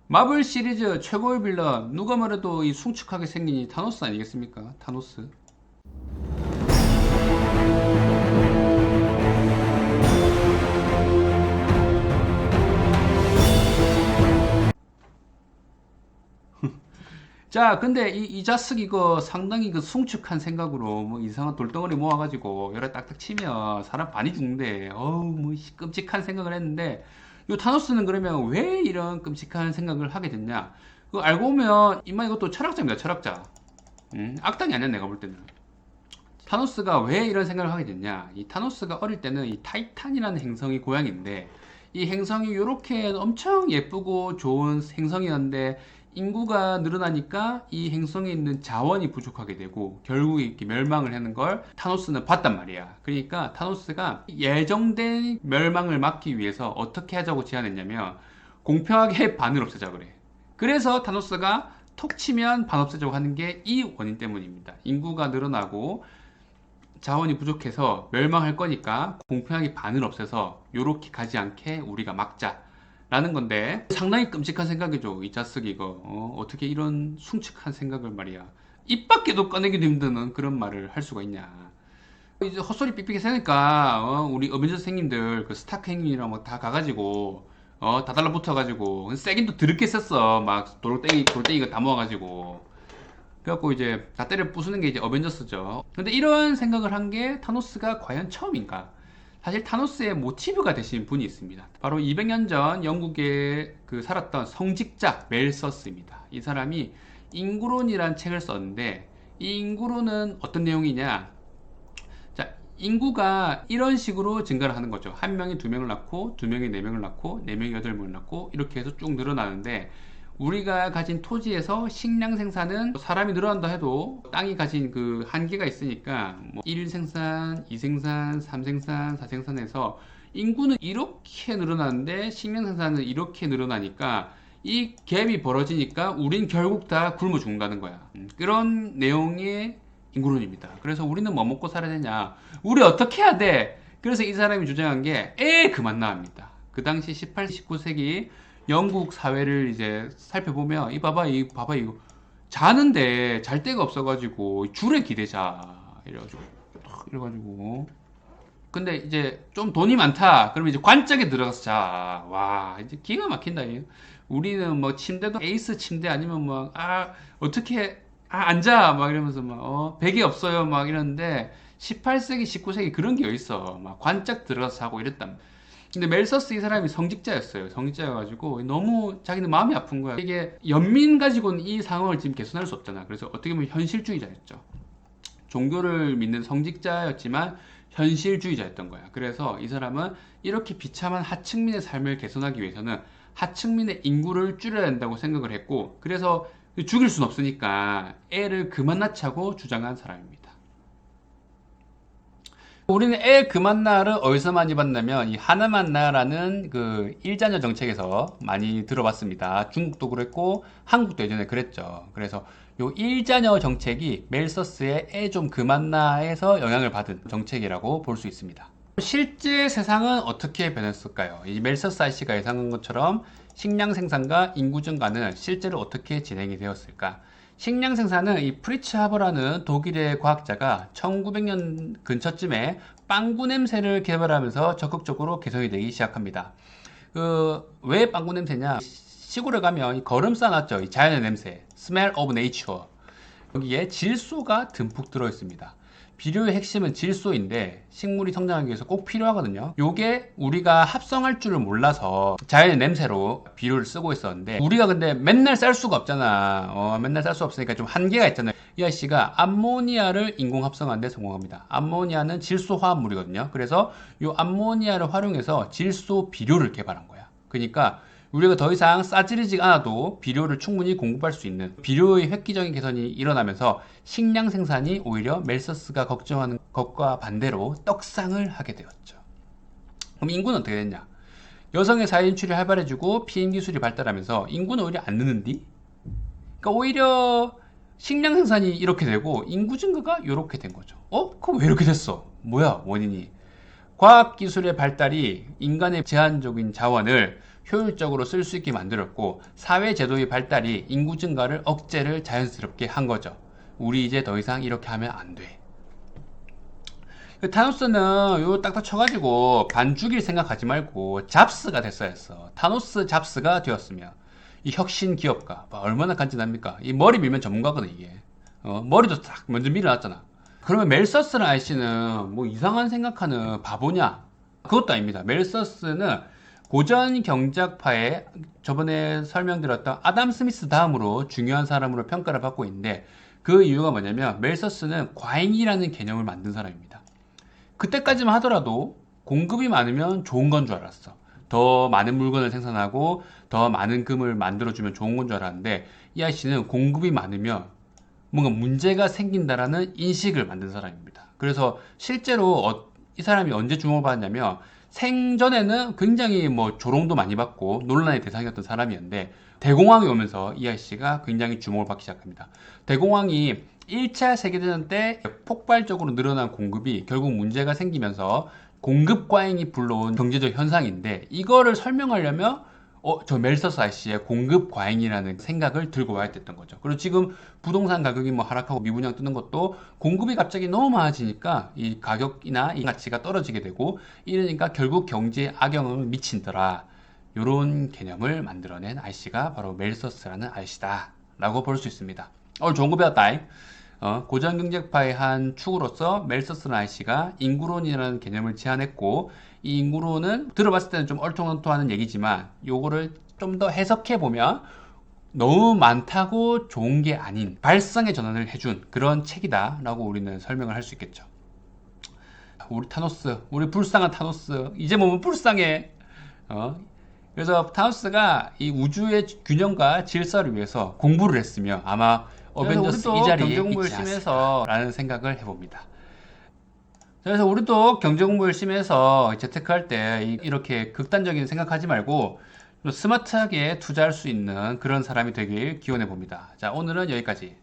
마블 시리즈 최고의 빌런 누가 말해도 이 숭측하게 생긴 이 타노스 아니겠습니까? 타노스. 자, 근데 이 자식 이거 상당히 그 숭측한 생각으로 뭐 이상한 돌덩어리 모아가지고 여러 딱딱 치면 사람 반이 죽는데 어우 뭐 끔찍한 생각을 했는데 요 타노스는 그러면 왜 이런 끔찍한 생각을 하게 됐냐? 그 알고 보면 이마 이것도 철학자입니다, 철학자. 악당이 아니야 내가 볼 때는. 타노스가 왜 이런 생각을 하게 됐냐? 이 타노스가 어릴 때는 이 타이탄이라는 행성이 고향인데 이 행성이 이렇게 엄청 예쁘고 좋은 행성이었는데 인구가 늘어나니까 이 행성에 있는 자원이 부족하게 되고 결국에 이렇게 멸망을 하는 걸 타노스는 봤단 말이야. 그러니까 타노스가 예정된 멸망을 막기 위해서 어떻게 하자고 제안했냐면 공평하게 반을 없애자 그래. 그래서 타노스가 톡 치면 반 없애자고 하는 게 이 원인 때문입니다. 인구가 늘어나고 자원이 부족해서 멸망할 거니까 공평하게 반을 없애서 요렇게 가지 않게 우리가 막자 라는 건데 상당히 끔찍한 생각이죠. 이 자식 이거 어떻게 이런 숭측한 생각을 말이야 입 밖에도 꺼내기도 힘든 그런 말을 할 수가 있냐. 이제 헛소리 삑삑이 세니까 우리 어벤져스 형님들 그 스타크 형님이랑 뭐 다 가가지고 다 달라붙어가지고 세긴 또 드럽게 썼어. 막 돌덩이가 다 모아가지고 그래갖고 이제 다 때려 부수는 게 이제 어벤져스죠. 근데 이런 생각을 한 게 타노스가 과연 처음인가? 사실 타노스의 모티브가 되신 분이 있습니다. 바로 200년 전 영국에 그 살았던 성직자 멜서스입니다. 이 사람이 인구론이라는 책을 썼는데 이 인구론은 어떤 내용이냐? 자, 인구가 이런 식으로 증가를 하는 거죠. 한 명이 두 명을 낳고, 두 명이 네 명을 낳고, 네 명이 여덟 명을 낳고, 이렇게 해서 쭉 늘어나는데, 우리가 가진 토지에서 식량 생산은 사람이 늘어난다 해도 땅이 가진 그 한계가 있으니까, 뭐 1생산, 2생산, 3생산, 4생산에서 인구는 이렇게 늘어나는데, 식량 생산은 이렇게 늘어나니까, 이 갭이 벌어지니까 우린 결국 다 굶어 죽는다는 거야. 그런 내용의 인구론입니다. 그래서 우리는 뭐 먹고 살아야 되냐? 우리 어떻게 해야 돼? 그래서 이 사람이 주장한 게 그만 나옵니다. 그 당시 18, 19세기 영국 사회를 이제 살펴보면 봐봐 이거 자는데 잘 데가 없어가지고 줄에 기대자 이래가지고 근데 이제 좀 돈이 많다 그러면 이제 관짝에 들어가서 자와 이제 기가 막힌다. 우리는 뭐 침대도 에이스 침대 아니면 뭐 어떻게 앉아 막 이러면서 막 베개 없어요 막 이러는데 18세기 19세기 그런 게 어딨어. 막 관짝 들어가서 자고 이랬단. 근데 멜서스 이 사람이 성직자였어요. 성직자여가지고 너무 자기는 마음이 아픈 거야. 이게 연민 가지고는 이 상황을 지금 개선할 수 없잖아. 그래서 어떻게 보면 현실주의자였죠. 종교를 믿는 성직자였지만 현실주의자였던 거야. 그래서 이 사람은 이렇게 비참한 하층민의 삶을 개선하기 위해서는 하층민의 인구를 줄여야 된다고 생각을 했고, 그래서 죽일 순 없으니까 애를 그만 낳자고 주장한 사람입니다. 우리는 애 그만 낳아를 어디서 많이 봤냐면 이 하나만 낳아라는 그 일자녀 정책에서 많이 들어봤습니다. 중국도 그랬고 한국도 예전에 그랬죠. 그래서 요 일자녀 정책이 멜서스의 애 좀 그만 낳아에서 영향을 받은 정책이라고 볼 수 있습니다. 실제 세상은 어떻게 변했을까요? 이 멜서스 아저씨가 예상한 것처럼 식량 생산과 인구 증가는 실제로 어떻게 진행이 되었을까? 식량 생산은 이 프리츠 하버라는 독일의 과학자가 1900년 근처쯤에 빵구 냄새를 개발하면서 적극적으로 개선이 되기 시작합니다. 왜 빵구 냄새냐? 시골에 가면 이 걸음 쌓아놨죠. 이 자연의 냄새, smell of nature. 여기에 질소가 듬뿍 들어 있습니다. 비료의 핵심은 질소인데 식물이 성장하기 위해서 꼭 필요하거든요. 요게 우리가 합성할 줄을 몰라서 자연의 냄새로 비료를 쓰고 있었는데 우리가 근데 맨날 쌀 수가 없잖아. 맨날 쌀 수 없으니까 좀 한계가 있잖아요. 이 아저씨가 암모니아를 인공 합성하는 데 성공합니다. 암모니아는 질소 화합물이거든요. 그래서 이 암모니아를 활용해서 질소 비료를 개발한 거야. 그러니까 우리가 더 이상 싸지르지 않아도 비료를 충분히 공급할 수 있는 비료의 획기적인 개선이 일어나면서 식량 생산이 오히려 멜서스가 걱정하는 것과 반대로 떡상을 하게 되었죠. 그럼 인구는 어떻게 됐냐? 여성의 사회인출이 활발해지고 피임 기술이 발달하면서 인구는 오히려 안 느는디? 그러니까 오히려 식량 생산이 이렇게 되고 인구 증가가 이렇게 된 거죠. 그럼 왜 이렇게 됐어? 뭐야 원인이? 과학기술의 발달이 인간의 제한적인 자원을 효율적으로 쓸 수 있게 만들었고 사회 제도의 발달이 인구 증가를 억제를 자연스럽게 한 거죠. 우리 이제 더 이상 이렇게 하면 안 돼. 타노스는 요 딱딱 쳐가지고 반죽일 생각하지 말고 잡스가 됐어야 했어. 타노스 잡스가 되었으면 이 혁신 기업가 얼마나 간지납니까? 이 머리 밀면 전문가거든 이게. 머리도 딱 먼저 밀어놨잖아. 그러면 멜서스는 아저씨는 뭐 이상한 생각하는 바보냐? 그것도 아닙니다. 멜서스는 고전 경제학파의 저번에 설명드렸던 아담 스미스 다음으로 중요한 사람으로 평가를 받고 있는데 그 이유가 뭐냐면 멜서스는 과잉이라는 개념을 만든 사람입니다. 그때까지만 하더라도 공급이 많으면 좋은 건 줄 알았어. 더 많은 물건을 생산하고 더 많은 금을 만들어주면 좋은 건 줄 알았는데 이 아저씨는 공급이 많으면 뭔가 문제가 생긴다라는 인식을 만든 사람입니다. 그래서 실제로 이 사람이 언제 주목을 받았냐면 생전에는 굉장히 뭐 조롱도 많이 받고 논란의 대상이었던 사람이었는데 대공황이 오면서 이 아저씨가 굉장히 주목을 받기 시작합니다. 대공황이 1차 세계대전 때 폭발적으로 늘어난 공급이 결국 문제가 생기면서 공급 과잉이 불러온 경제적 현상인데 이거를 설명하려면 저 멜서스 아저씨의 공급 과잉이라는 생각을 들고 와야 됐던 거죠. 그리고 지금 부동산 가격이 뭐 하락하고 미분양 뜨는 것도 공급이 갑자기 너무 많아지니까 이 가격이나 이 가치가 떨어지게 되고 이러니까 결국 경제에 악영향을 미친더라. 이런 개념을 만들어낸 아저씨가 바로 멜서스라는 아저씨다 라고 볼 수 있습니다. 좋은 거 배웠다. 고전경제파의 한 축으로서 멜서스라는 아저씨가 인구론이라는 개념을 제안했고 이 인구론은 들어봤을 때는 좀 얼토당토하는 얘기지만 요거를 좀 더 해석해 보면 너무 많다고 좋은 게 아닌 발상의 전환을 해준 그런 책이다 라고 우리는 설명을 할 수 있겠죠. 우리 타노스, 우리 불쌍한 타노스 이제 몸은 불쌍해. 그래서 타노스가 이 우주의 균형과 질서를 위해서 공부를 했으며 아마 어벤져스 이 자리에 있지 않을까 라는 생각을 해봅니다. 그래서 우리도 경제 공부 열심히 해서 재테크할 때 이렇게 극단적인 생각하지 말고 스마트하게 투자할 수 있는 그런 사람이 되길 기원해 봅니다. 자, 오늘은 여기까지.